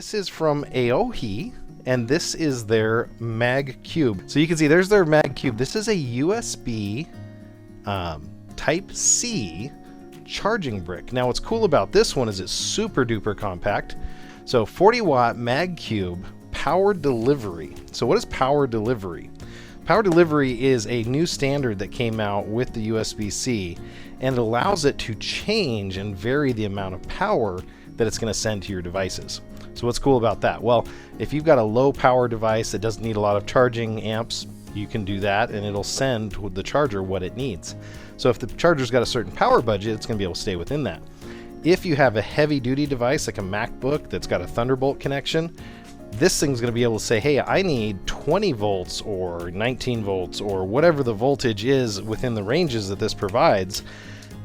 This is from AOHI, and this is their Magcube. So you can see there's their Magcube. This is a USB Type-C charging brick. Now what's cool about this one is it's super duper compact. So 40 watt Magcube power delivery. So what is power delivery? Power delivery is a new standard that came out with the USB-C, and it allows it to change and vary the amount of power that it's going to send to your devices. So what's cool about that? Well, if you've got a low power device that doesn't need a lot of charging amps, you can do that and it'll send the charger what it needs. So if the charger's got a certain power budget, it's going to be able to stay within that. If you have a heavy duty device like a MacBook that's got a Thunderbolt connection, this thing's going to be able to say, hey, I need 20 volts or 19 volts or whatever the voltage is within the ranges that this provides.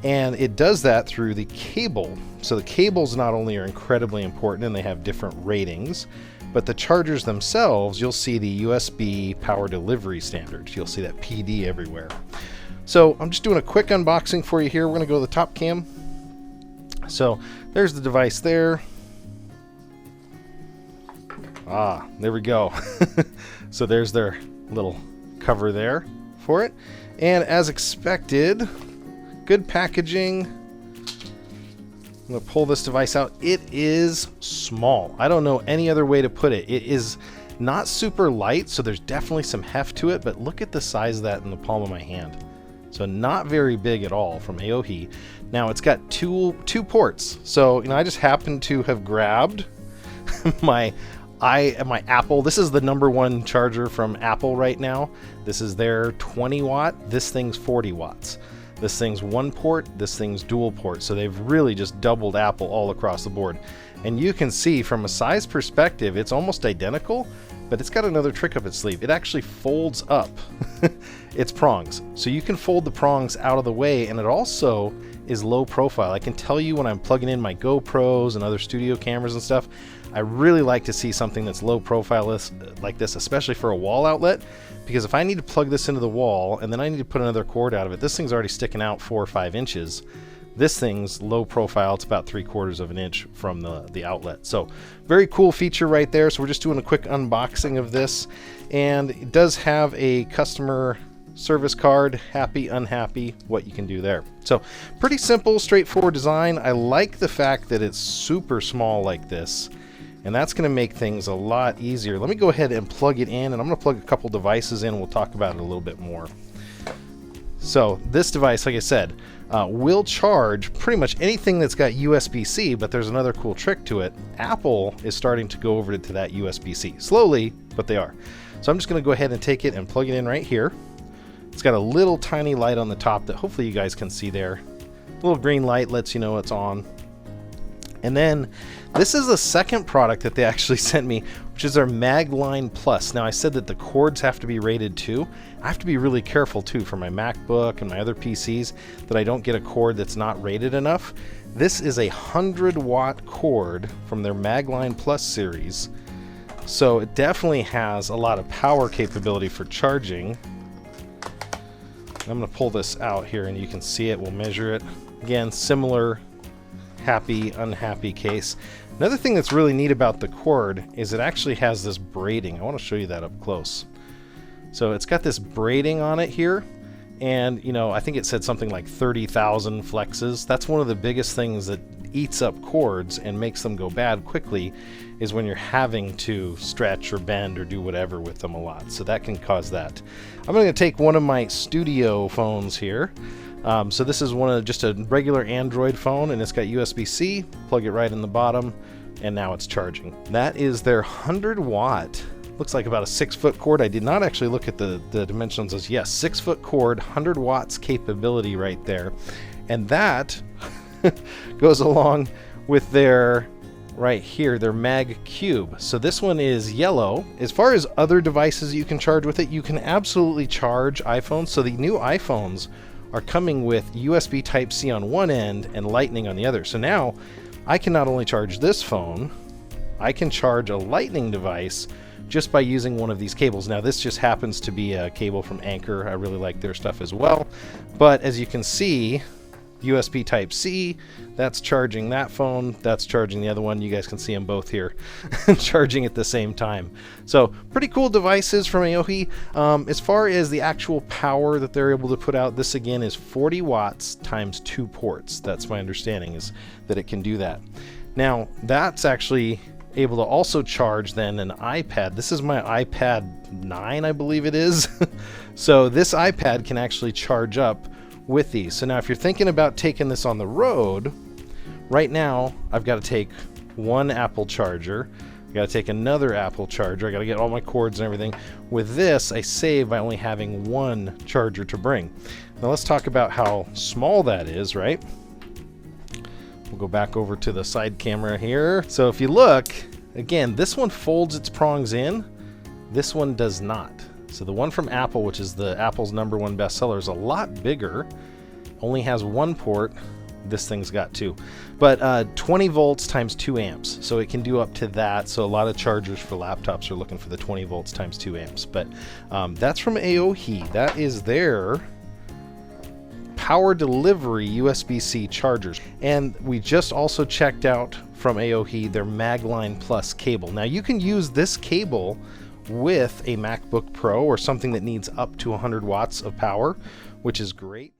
And it does that through the cable. So the cables not only are incredibly important and they have different ratings, but the chargers themselves, you'll see the USB power delivery standards. You'll see that PD everywhere. So I'm just doing a quick unboxing for you here. We're going to go to the top cam. So there's the device there. Ah, there we go. So there's their little cover there for it. And as expected, good packaging. I'm going to pull this device out. It is small. I don't know any other way to put it. It is not super light, so there's definitely some heft to it, but look at the size of that in the palm of my hand. So not very big at all from AOHI. Now it's got two ports. So, I just happened to have grabbed my Apple. This is the #1 charger from Apple right now. This is their 20 watt. This thing's 40 watts. This thing's one port, this thing's dual port. So they've really just doubled Apple all across the board. And you can see from a size perspective, it's almost identical, but it's got another trick up its sleeve. It actually folds up its prongs. So you can fold the prongs out of the way, and it also is low profile. I can tell you when I'm plugging in my GoPros and other studio cameras and stuff, I really like to see something that's low profile like this, especially for a wall outlet, because if I need to plug this into the wall and then I need to put another cord out of it, this thing's already sticking out 4 or 5 inches. This thing's low profile. It's about 3/4 of an inch from the outlet. So very cool feature right there. So we're just doing a quick unboxing of this, and it does have a customer service card, happy, unhappy, what you can do there. So pretty simple, straightforward design. I like the fact that it's super small like this, and that's going to make things a lot easier. Let me go ahead and plug it in, and I'm going to plug a couple devices in. We'll talk about it a little bit more. So this device, like I said, will charge pretty much anything that's got USB-C, but there's another cool trick to it. Apple is starting to go over to that USB-C. Slowly, but they are. So I'm just going to go ahead and take it and plug it in right here. It's got a little tiny light on the top that hopefully you guys can see there. A little green light lets you know it's on. And then this is the second product that they actually sent me, which is their Magline Plus. Now I said that the cords have to be rated too. I have to be really careful too for my MacBook and my other PCs that I don't get a cord that's not rated enough. This is a 100 watt cord from their Magline Plus series. So it definitely has a lot of power capability for charging. I'm going to pull this out here and you can see it. We'll measure it. Again, similar happy, unhappy case. Another thing that's really neat about the cord is it actually has this braiding. I want to show you that up close. So it's got this braiding on it here, and I think it said something like 30,000 flexes. That's one of the biggest things that eats up cords and makes them go bad quickly, is when you're having to stretch or bend or do whatever with them a lot. So that can cause that. I'm going to take one of my studio phones here. So this is just a regular Android phone, and it's got USB-C. Plug it right in the bottom, and now it's charging. That is their 100 watt. Looks like about a 6-foot cord. I did not actually look at the dimensions. As yes, 6-foot cord, 100 watts capability right there, and that goes along with their right here, their Magcube. So this one is yellow. As far as other devices you can charge with it, you can absolutely charge iPhones. So the new iPhones are coming with USB Type-C on one end and Lightning on the other. So now I can not only charge this phone, I can charge a Lightning device just by using one of these cables. Now this just happens to be a cable from Anchor. I really like their stuff as well. But as you can see, USB Type-C, that's charging that phone, that's charging the other one. You guys can see them both here charging at the same time. So pretty cool devices from AOHI. As far as the actual power that they're able to put out, this again is 40 watts times 2 ports. That's my understanding, is that it can do that. Now that's actually able to also charge then an iPad. This is my iPad 9, I believe it is. So this iPad can actually charge up with these. So now if you're thinking about taking this on the road, right now I've got to take one Apple charger, I got to take another Apple charger, I got to get all my cords and everything. With this, I save by only having one charger to bring. Now let's talk about how small that is, right? We'll go back over to the side camera here. So if you look, again, this one folds its prongs in, this one does not. So the one from Apple, which is the Apple's #1 bestseller, is a lot bigger, only has one port. This thing's got 2, but 20 volts times 2 amps, so it can do up to that. So a lot of chargers for laptops are looking for the 20 volts times 2 amps, but that's from AOHI. That is their power delivery USB-C chargers. And we just also checked out from AOHI their Magline Plus cable. Now you can use this cable with a MacBook Pro or something that needs up to 100 watts of power, which is great.